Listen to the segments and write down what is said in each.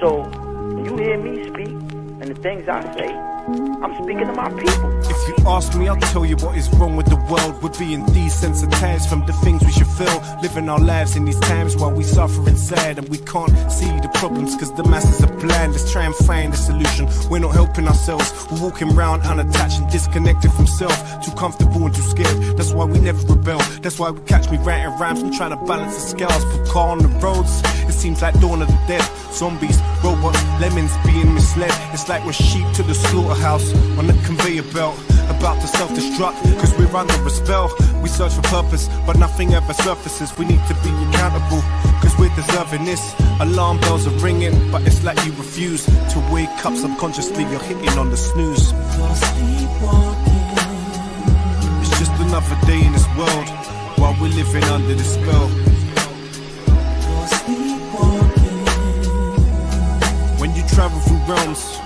So when you hear me speak and the things I say, I'm speaking to my people. If you ask me, I'll tell you what is wrong with the world. We're being desensitized from the things we should feel. Living our lives in these times while we suffer inside, and we can't see the problems because the masses are blind. Let's try and find a solution. We're not helping ourselves. We're walking around unattached and disconnected from self. Too comfortable and too scared. That's why we never rebel. That's why we catch me writing rhymes and trying to balance the scales. Put car on the roads. It seems like Dawn of the Dead. Zombies, robots, lemons being misled. It's like we're sheep to the slaughterhouse on the conveyor belt, about to self-destruct because we're under a spell. We search for purpose but nothing ever surfaces. We need to be accountable because we're deserving this. Alarm bells are ringing but it's like you refuse to wake up. Subconsciously you're hitting on the snooze. It's just another day in this world while we're living under this spell. When you travel through realms,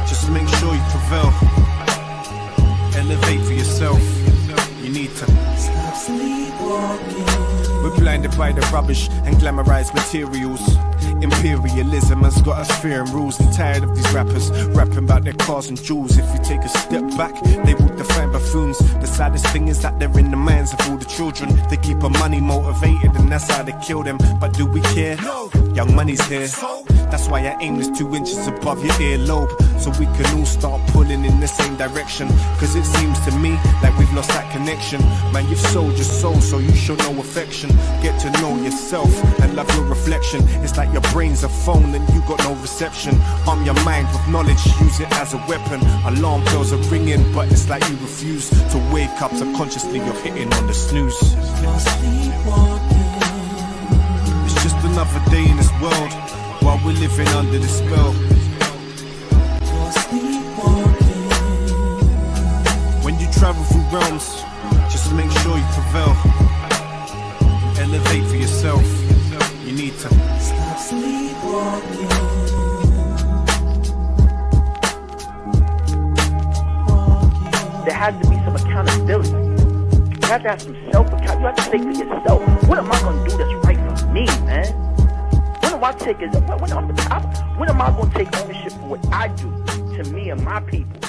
just make sure you prevail. Elevate for yourself. You need to stop sleepwalking. We're blinded by the rubbish and glamorized materials. Imperialism has got us fearing rules and tired of these rappers rapping about their cars and jewels. If you take a step back, they will define buffoons. The saddest thing is that they're in the minds of all the children. They keep our money motivated and that's how they kill them. But do we care? No. Young money's here. That's why I aim this 2 inches above your earlobe, so we can all start pulling in the same direction. Cause it seems to me like we've lost that connection. Man, you've sold your soul, so you show no affection. Get to know yourself and love your reflection. It's like your brain's a phone and you got no reception. Arm your mind with knowledge, use it as a weapon. Alarm bells are ringing, but it's like you refuse to wake up. Subconsciously you're hitting on the snooze. It's just another day in this world while we're living under the spell. When you travel through realms, just make sure you prevail. Elevate for yourself. You need to stop sleepwalking. There has to be some accountability. You have to have some self-account. You have to say to yourself, what am I going to do that's right for me, man? When am I going to take ownership for what I do to me and my people?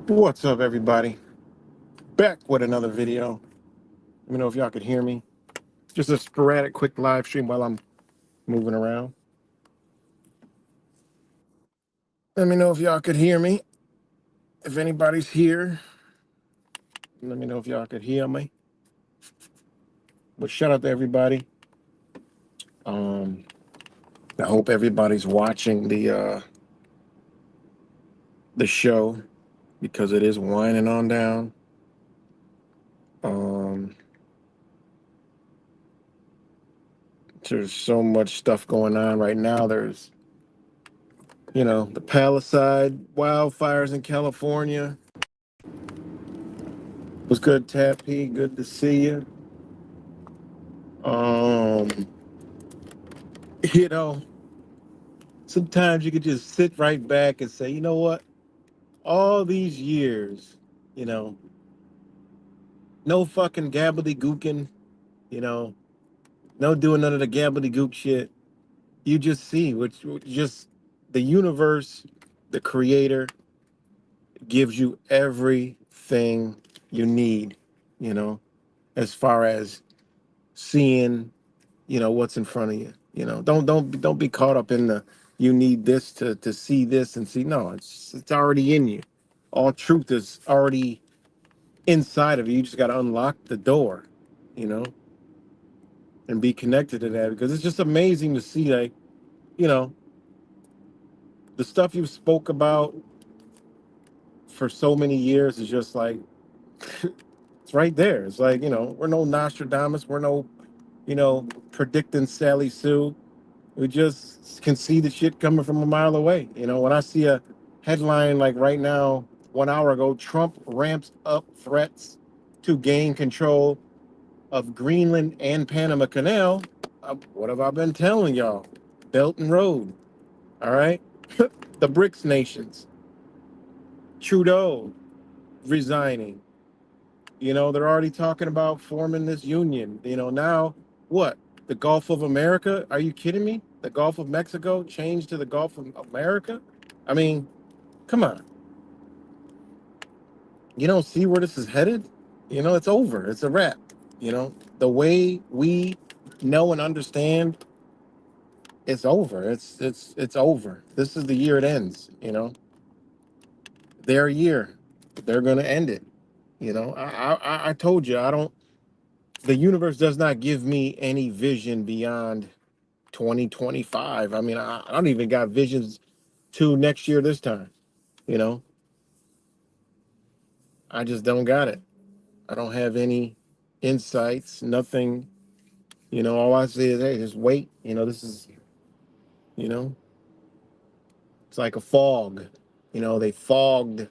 What's up, everybody? Back with another video. Let me know if y'all could hear me. Just a sporadic quick live stream while I'm moving around. Let me know if y'all could hear me. If anybody's here, let me know if y'all could hear me. But shout out to everybody. I hope everybody's watching the show because it is winding on down. There's so much stuff going on right now. There's, the Palisade wildfires in California. It was good, Tappy. Good to see you. Sometimes you could just sit right back and say, you know what? All these years, no fucking gabbledygooking, no doing none of the gabbledygook shit. You just see, which just the universe, the creator, gives you everything you need, as far as seeing, what's in front of you. Don't be caught up in the you need this to see this and see. No, it's already in you. All truth is already inside of you. You just got to unlock the door, and be connected to that, because it's just amazing to see, like, the stuff you spoke about for so many years is just like it's right there. It's like, we're no Nostradamus, we're no, predicting Sally Sue. We just can see the shit coming from a mile away. When I see a headline like right now, 1 hour ago, Trump ramps up threats to gain control of Greenland and Panama Canal. What have I been telling y'all? Belt and Road. All right. The BRICS nations. Trudeau. resigning. They're already talking about forming this union. Now what? The Gulf of America? Are you kidding me? The Gulf of Mexico changed to the Gulf of America? I mean, come on. You don't see where this is headed? It's over. It's a wrap. The way we know and understand, it's over. It's over. This is the year it ends. Their year. They're gonna end it. I told you, I don't. The universe does not give me any vision beyond 2025. I mean, I don't even got visions to next year this time. You know, I just don't got it. I don't have any insights, nothing. All I say is, hey, just wait. This is, you know, it's like a fog. They fogged.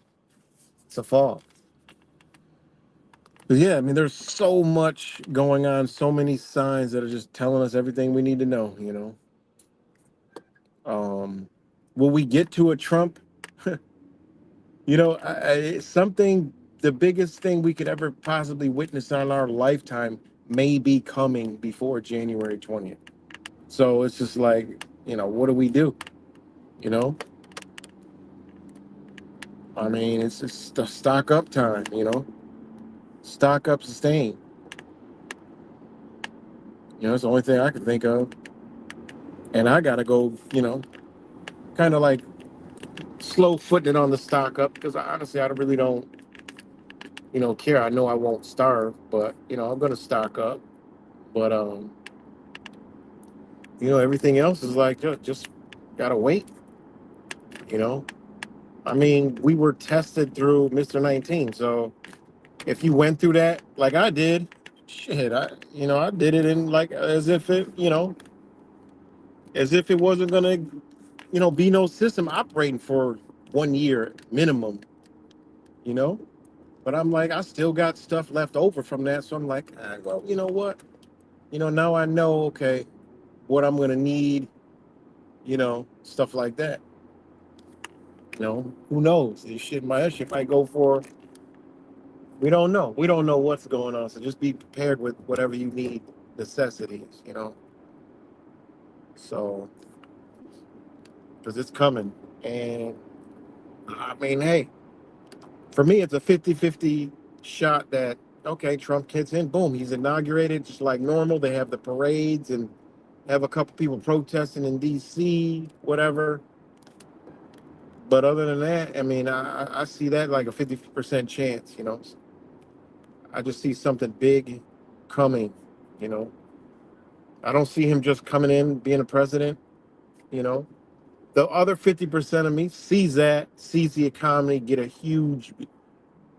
It's a fog. But yeah, I mean, there's so much going on, so many signs that are just telling us everything we need to know. Will we get to a Trump? Something, the biggest thing we could ever possibly witness on our lifetime may be coming before January 20th. So it's just like, what do we do? You know, I mean, it's just the stock up time. Stock up, sustain. It's the only thing I can think of. And I got to go, kind of like slow footing it on the stock up because honestly, I really don't, care. I know I won't starve, but, I'm going to stock up. But, everything else is like, just got to wait, you know. I mean, we were tested through Mr. 19. So if you went through that like I did, shit, I did it in like as if it, as if it wasn't going to, be no system operating for 1 year minimum, you know. But I'm like, I still got stuff left over from that. So I'm like, well, you know what? Now I know, okay, what I'm going to need, stuff like that. Who knows? This shit might go for, we don't know. We don't know what's going on. So just be prepared with whatever you need, necessities. So, because it's coming. And I mean, hey, for me, it's a 50-50 shot that, okay, Trump gets in, boom, he's inaugurated just like normal. They have the parades and have a couple people protesting in D.C., whatever. But other than that, I mean, I see that like a 50% chance. I just see something big coming. you know. I don't see him just coming in, being a president. you know. The other 50% of me sees the economy get a huge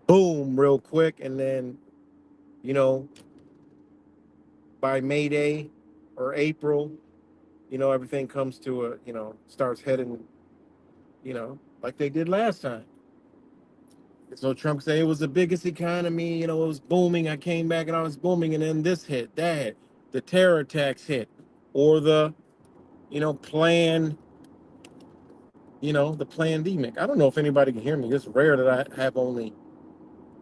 boom real quick, and then, you know, by May Day or April, everything comes to starts heading, like they did last time. So Trump say it was the biggest economy, it was booming. I came back and I was booming, and then this hit, that hit, the terror attacks hit, or the, plan, the pandemic. I don't know if anybody can hear me. It's rare that I have only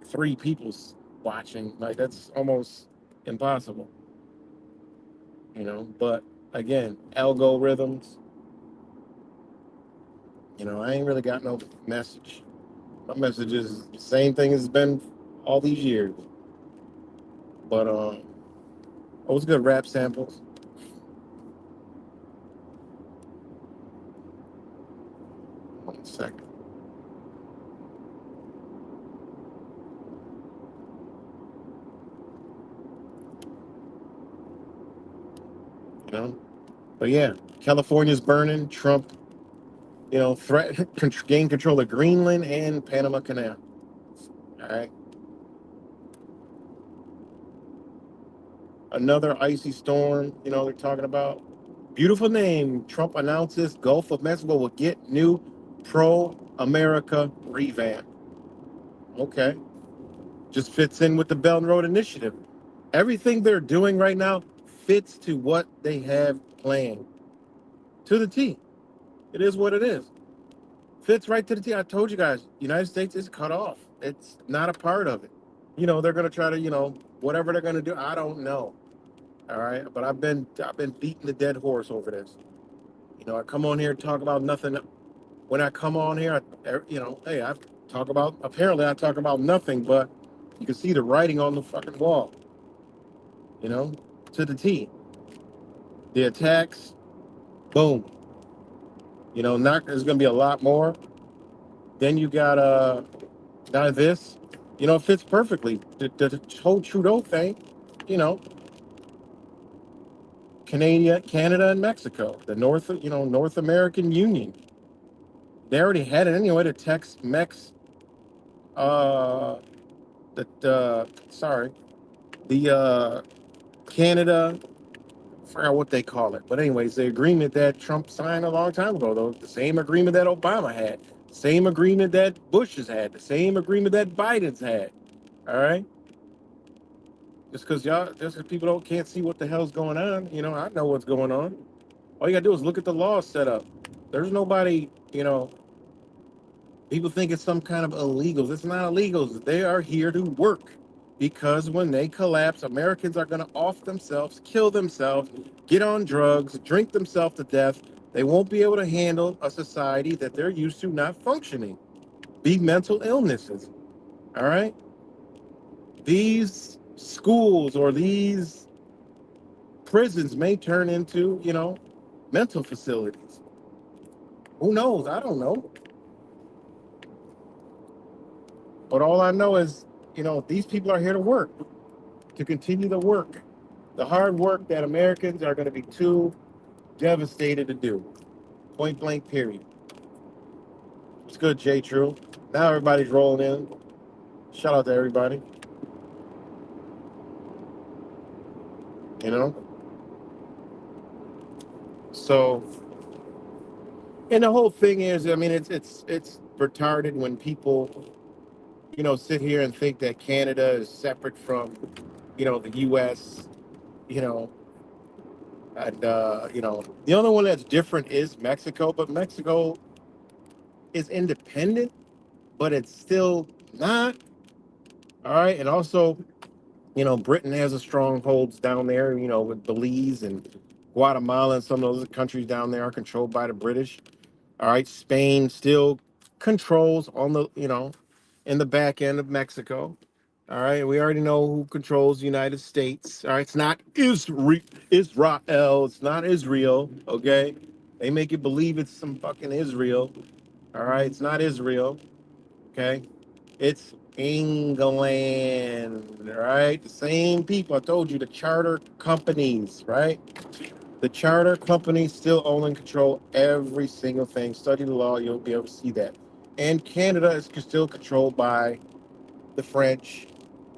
3 people watching. Like, that's almost impossible. But again, algorithms, I ain't really got no message. My message is the same thing as it's been all these years. But what's good, rap samples? One second. But yeah, California's burning. Trump, gain control of Greenland and Panama Canal. All right. Another icy storm, they're talking about. Beautiful name. Trump announces Gulf of Mexico will get new pro-America revamp. Okay. Just fits in with the Belt and Road Initiative. Everything they're doing right now fits to what they have planned. To the T. It is what it is. Fits right to the T. I told you guys, United States is cut off. it's not a part of it. You know, they're gonna try to, you know, whatever they're gonna do, I don't know. All right, but I've been beating the dead horse over this. You know, I come on here and talk about nothing. When I come on here, you know, hey, I talk about nothing, but you can see the writing on the fucking wall, you know, to the T. The attacks, boom. You know, not there's gonna be a lot more. Then you got now this, you know, fits perfectly. The whole Trudeau thing, you know, Canada and Mexico, the North American Union. They already had it anyway. The Tex Mex, uh, sorry, the Canada, I forgot what they call it, but anyways, the agreement that Trump signed a long time ago, though, the same agreement that Obama had, same agreement that Bush has had, the same agreement that Biden's had. All right, just because people can't see what the hell's going on, you know, I know what's going on. All you gotta do is look at the law set up. There's nobody, you know. People think it's some kind of illegals. It's not illegals. They are here to work because when they collapse, Americans are going to off themselves, kill themselves, get on drugs, drink themselves to death. They won't be able to handle a society that they're used to not functioning. Be mental illnesses. All right. These schools or these prisons may turn into, you know, mental facilities. Who knows? I don't know. But all I know is, you know, these people are here to work, to continue the work, the hard work that Americans are going to be too devastated to do. Point blank, period. It's good, J. True. Now everybody's rolling in. Shout out to everybody. You know? So, and the whole thing is, I mean, it's retarded when people, you know, sit here and think that Canada is separate from, you know, the U.S., you know, and, you know, the only one that's different is Mexico, but Mexico is independent, but it's still not. All right. And also, you know, Britain has a strongholds down there, you know, with Belize and Guatemala and some of those countries down there are controlled by the British. All right. Spain still controls on the, you know, in the back end of Mexico. All right. We already know who controls the United States. All right. It's not Israel. It's not Israel. Okay. They make you believe it's some fucking Israel. All right. It's not Israel. Okay. It's England. Right. The same people. I told you the charter companies. Right. The charter companies still own and control every single thing. Study the law. You'll be able to see that. And Canada is still controlled by the French,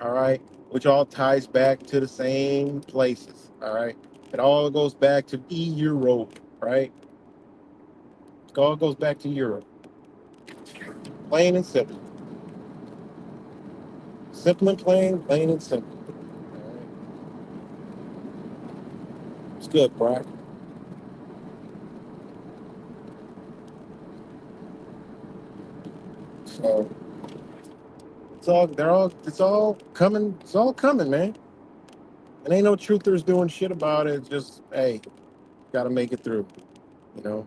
all right, which all ties back to the same places, all right. It all goes back to Europe, right? It all goes back to Europe. Plain and simple. Simple and plain, plain and simple. All right. It's good, Brock. So it's all coming, man. And ain't no truthers doing shit about it. It's just, hey, gotta make it through, you know.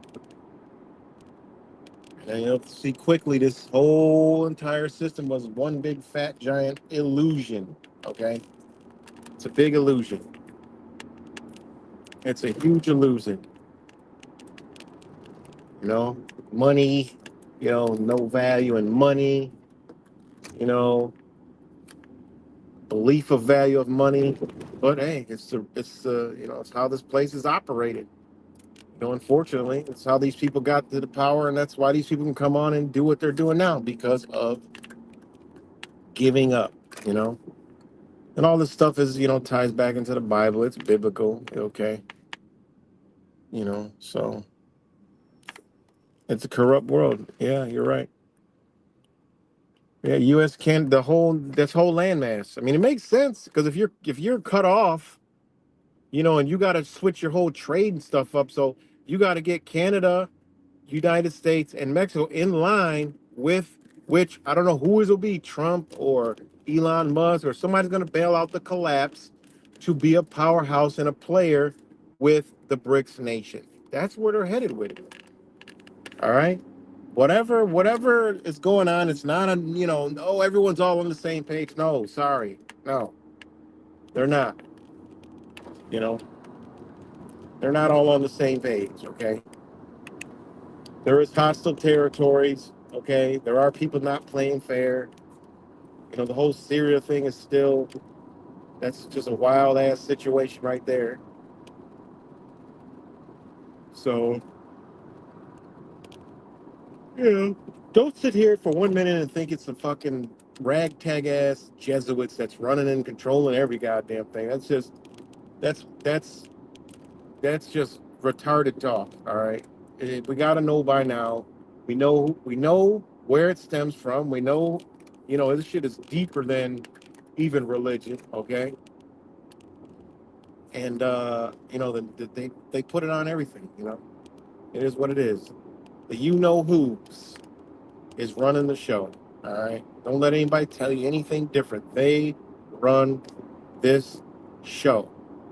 And you'll see quickly this whole entire system was one big fat giant illusion. Okay? It's a big illusion. It's a huge illusion. You know, money, you know, no value in money, you know, belief of value of money. But hey, you know, it's how this place is operated. You know, unfortunately, it's how these people got to the power, and that's why these people can come on and do what they're doing now because of giving up, you know. And all this stuff is, you know, ties back into the Bible. It's biblical, okay? You know, so it's a corrupt world. Yeah, you're right. Yeah, U.S. can this whole landmass. I mean, it makes sense because if you're cut off, you know, and you got to switch your whole trade and stuff up, so you got to get Canada, United States, and Mexico in line with which I don't know who it'll be, Trump or Elon Musk or somebody's going to bail out the collapse to be a powerhouse and a player with the BRICS nation. That's where they're headed with it. All right. Whatever is going on, it's not a, oh, everyone's all on the same page. No, sorry. No, they're not. You know, they're not all on the same page. Okay. There is hostile territories. Okay. There are people not playing fair. The whole Syria thing is still, that's just a wild ass situation right there. So, don't sit here for 1 minute and think it's the fucking ragtag ass Jesuits that's running and controlling every goddamn thing. That's just retarded talk. All right, we got to know by now. We know where it stems from. We know, this shit is deeper than even religion. Okay, and they put it on everything. It is what it is. The who's is running the show. All right, don't let anybody tell you anything different. They run this show,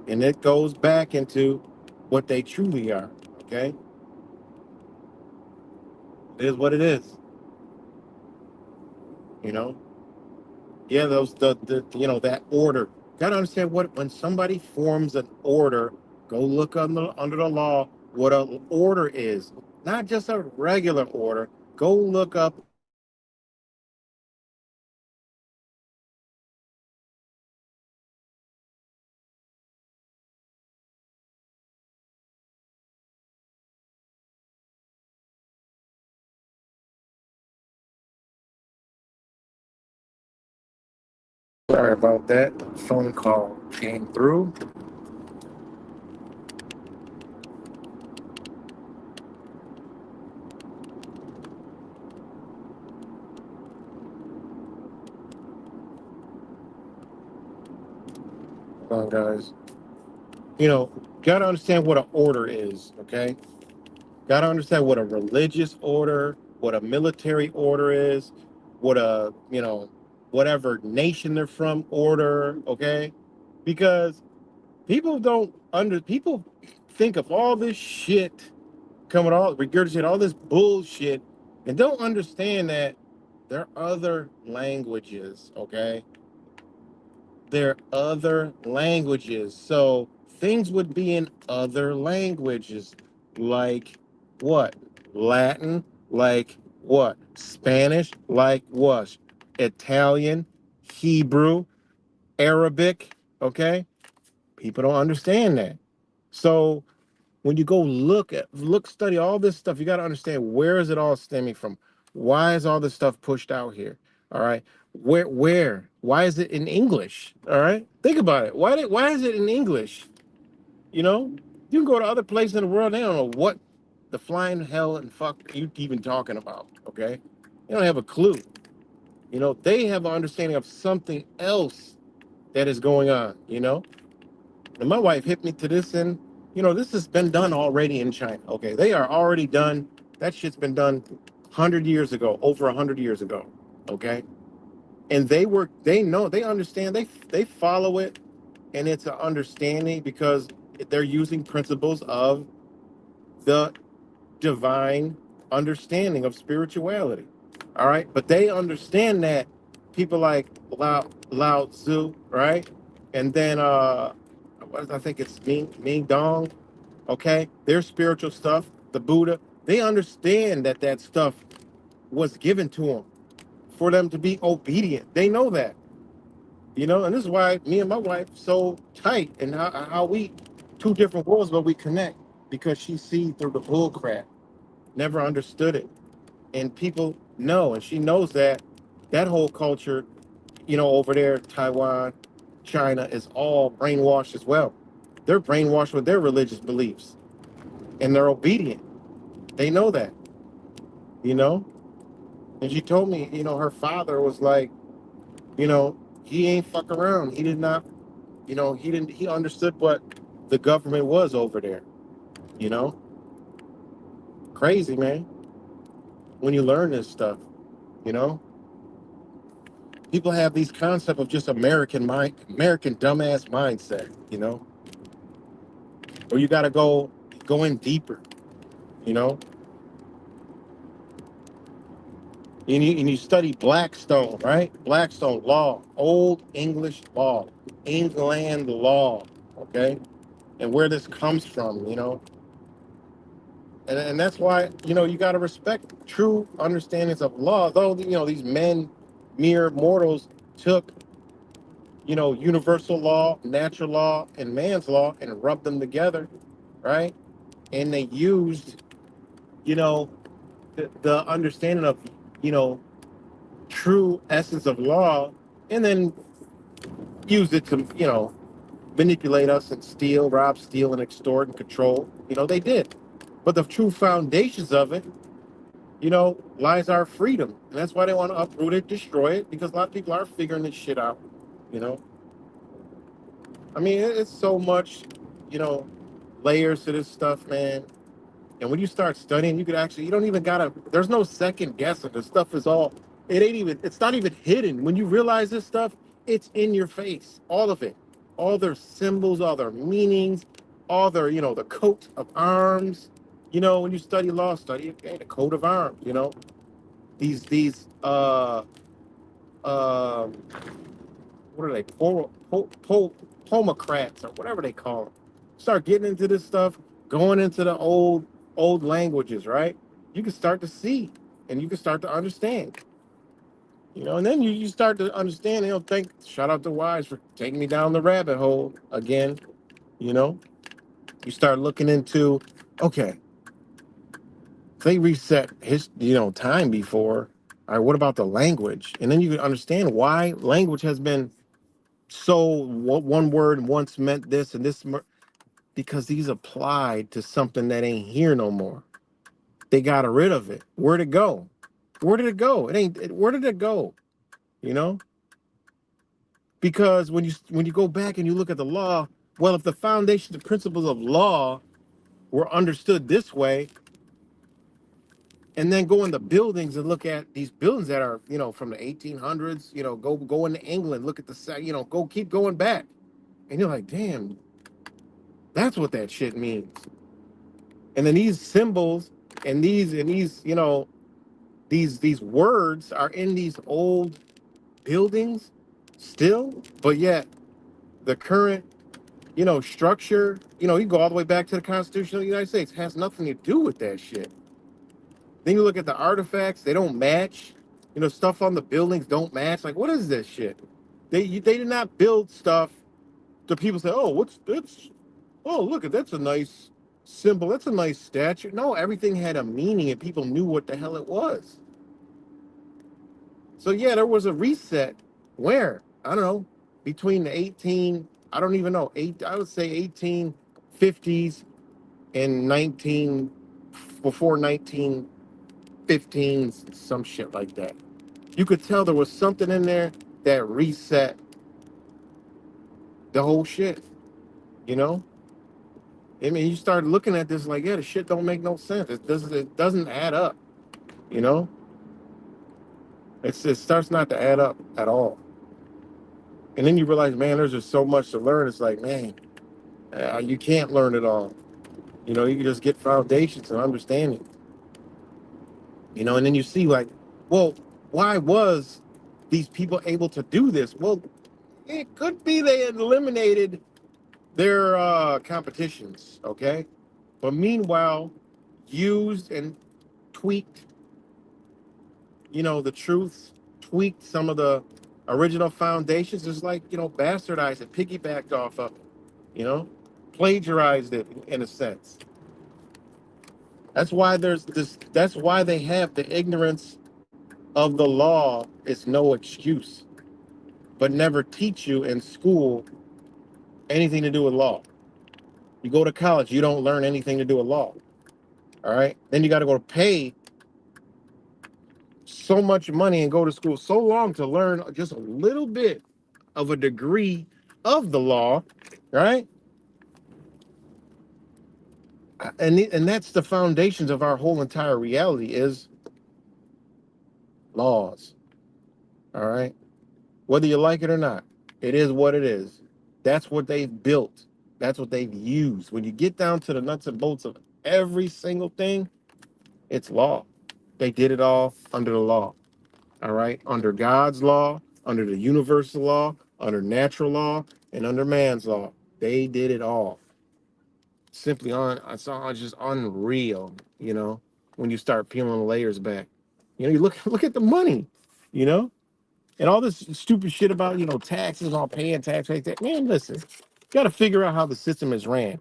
and it goes back into what they truly are. Okay, it is what it is. Yeah, that order. Gotta understand when somebody forms an order. Go look under the law what an order is, not just a regular order. Go look up. Sorry about that. Phone call came through. Hold on, guys. Gotta understand what an order is, okay? Gotta understand what a religious order, what a military order is, what a, whatever nation they're from order, okay? Because people think of all this shit regurgitate all this bullshit and don't understand that there are other languages, okay? There are other languages. So things would be in other languages. Like what? Latin? Like what? Spanish? Like what? Italian? Hebrew? Arabic? Okay? People don't understand that. So when you go study all this stuff, you got to understand, where is it all stemming from? Why is all this stuff pushed out here? All right. Why is it in English? All right. Think about it. Why is it in English? You can go to other places in the world, they don't know what the flying hell and fuck you even talking about. Okay. They don't have a clue. They have an understanding of something else that is going on, and my wife hit me to this, and this has been done already in China. Okay, they are already done. That shit's been done 100 years ago, over 100 years ago. Okay, and they know, they understand, they follow it, and it's an understanding because they're using principles of the divine understanding of spirituality. All right, but they understand that people like Lao Tzu, right, and then I think it's Ming Dong. Okay, their spiritual stuff, the Buddha, they understand that stuff was given to them for them to be obedient. They know that, and this is why me and my wife so tight, and how we two different worlds, but we connect, because she sees through the bull crap, never understood it, and people know, and she knows that whole culture, over there, Taiwan, China, is all brainwashed as well. They're brainwashed with their religious beliefs, and they're obedient. They know that, you know. And she told me, her father was like, he ain't fuck around. He did not, he understood what the government was over there, you know. Crazy, man, when you learn this stuff. You know, people have these concept of just American dumbass mindset. You know, or you got to go in deeper. You know, and you study Blackstone, right? Blackstone law, Old English law, England law, okay, and where this comes from. You know, and that's why, you know, you got to respect true understandings of law, though, you know, these men, mere mortals, took, you know, universal law, natural law, and man's law and rubbed them together, right? And they used, you know, the understanding of, you know, true essence of law, and then used it to, you know, manipulate us and steal, rob, steal, and extort and control. You know, they did. But the true foundations of it, you know, lies our freedom. And that's why they want to uproot it, destroy it, because a lot of people are figuring this shit out, you know. I mean, it's so much, you know, layers to this stuff, man. And when you start studying, you could actually, you don't even gotta, there's no second guessing. The stuff is all, it ain't even, it's not even hidden. When you realize this stuff, it's in your face, all of it. All their symbols, all their meanings, all their, you know, the coat of arms. You know, when you study law, study, okay, the coat of arms, you know. These um what are they, pomocrats or whatever they call them, start getting into this stuff, going into the old languages, right? You can start to see, and you can start to understand, you know. And then you start to understand, you know. Shout out to Wise for taking me down the rabbit hole again. You know, you start looking into, okay, they reset his, you know, time before. All right, what about the language? And then you can understand why language has been so, one word once meant this and this, because these applied to something that ain't here no more. They got rid of it. Where'd it go? Where did it go? Where did it go? You know? Because when you go back and you look at the law, well, if the foundation, the principles of law were understood this way, and then go in the buildings and look at these buildings that are, you know, from the 1800s, you know, go into England, look at you know, keep going back, and you're like, damn, that's what that shit means. And then these symbols and these, you know, these words are in these old buildings still, but yet the current, you know, structure, you know, you go all the way back to the Constitution of the United States, has nothing to do with that shit. Then you look at the artifacts, they don't match. You know, stuff on the buildings don't match. Like, what is this shit? They did not build stuff to people say, oh, what's this? Oh, look, that's a nice symbol. That's a nice statue. No, everything had a meaning and people knew what the hell it was. So yeah, there was a reset where, I don't know, between the I don't even know, I would say 1850s and before 1915s, some shit like that. You could tell there was something in there that reset the whole shit, you know? I mean, you start looking at this like, yeah, the shit don't make no sense. It doesn't add up, you know? It starts not to add up at all. And then you realize, man, there's just so much to learn. It's like, man, you can't learn it all. You know, you can just get foundations and understanding. You know, and then you see like, well, why was these people able to do this? Well, it could be they had eliminated their competitions, okay? But meanwhile, used and tweaked, you know, the truths, tweaked some of the original foundations, just like, you know, bastardized it, piggybacked off of it, you know, plagiarized it in a sense. That's why that's why they have the ignorance of the law is no excuse, but never teach you in school anything to do with law. You go to college, you don't learn anything to do with law. All right. Then you got to go pay so much money and go to school so long to learn just a little bit of a degree of the law, right? And that's the foundations of our whole entire reality is laws. All right. Whether you like it or not, it is what it is. That's what they've built. That's what they've used. When you get down to the nuts and bolts of every single thing, it's law. They did it all under the law. All right. Under God's law, under the universal law, under natural law, and under man's law. They did it all. Simply it's just unreal, when you start peeling the layers back. You look at the money, you know, and all this stupid shit about, taxes, all paying tax, like that. Man, listen, you got to figure out how the system is ran.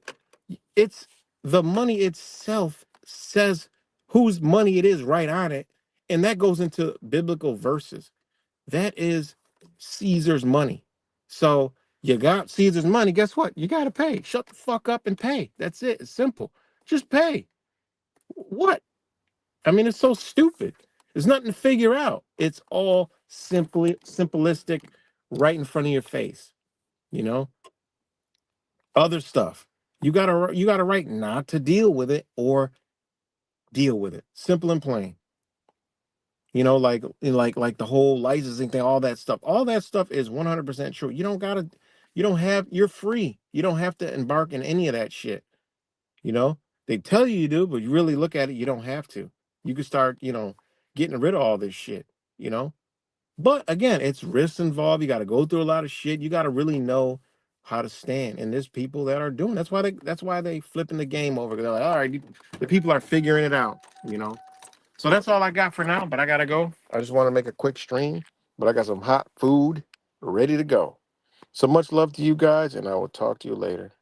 It's the money itself says whose money it is right on it. And that goes into biblical verses. That is Caesar's money. So you got Caesar's money. Guess what? You got to pay. Shut the fuck up and pay. That's it. It's simple. Just pay. What? I mean, it's so stupid. There's nothing to figure out. It's all simplistic, right in front of your face. Other stuff. You gotta write not to deal with it or deal with it. Simple and plain. Like the whole licensing thing, all that stuff. All that stuff is 100% true. You're free. You don't have to embark in any of that shit. They tell you do, but you really look at it, you don't have to. You can start, getting rid of all this shit, But again, it's risks involved. You got to go through a lot of shit. You got to really know how to stand. And there's people that are doing. That's why they flipping the game over. They're like, all right, the people are figuring it out, So that's all I got for now, but I got to go. I just want to make a quick stream, but I got some hot food ready to go. So much love to you guys, and I will talk to you later.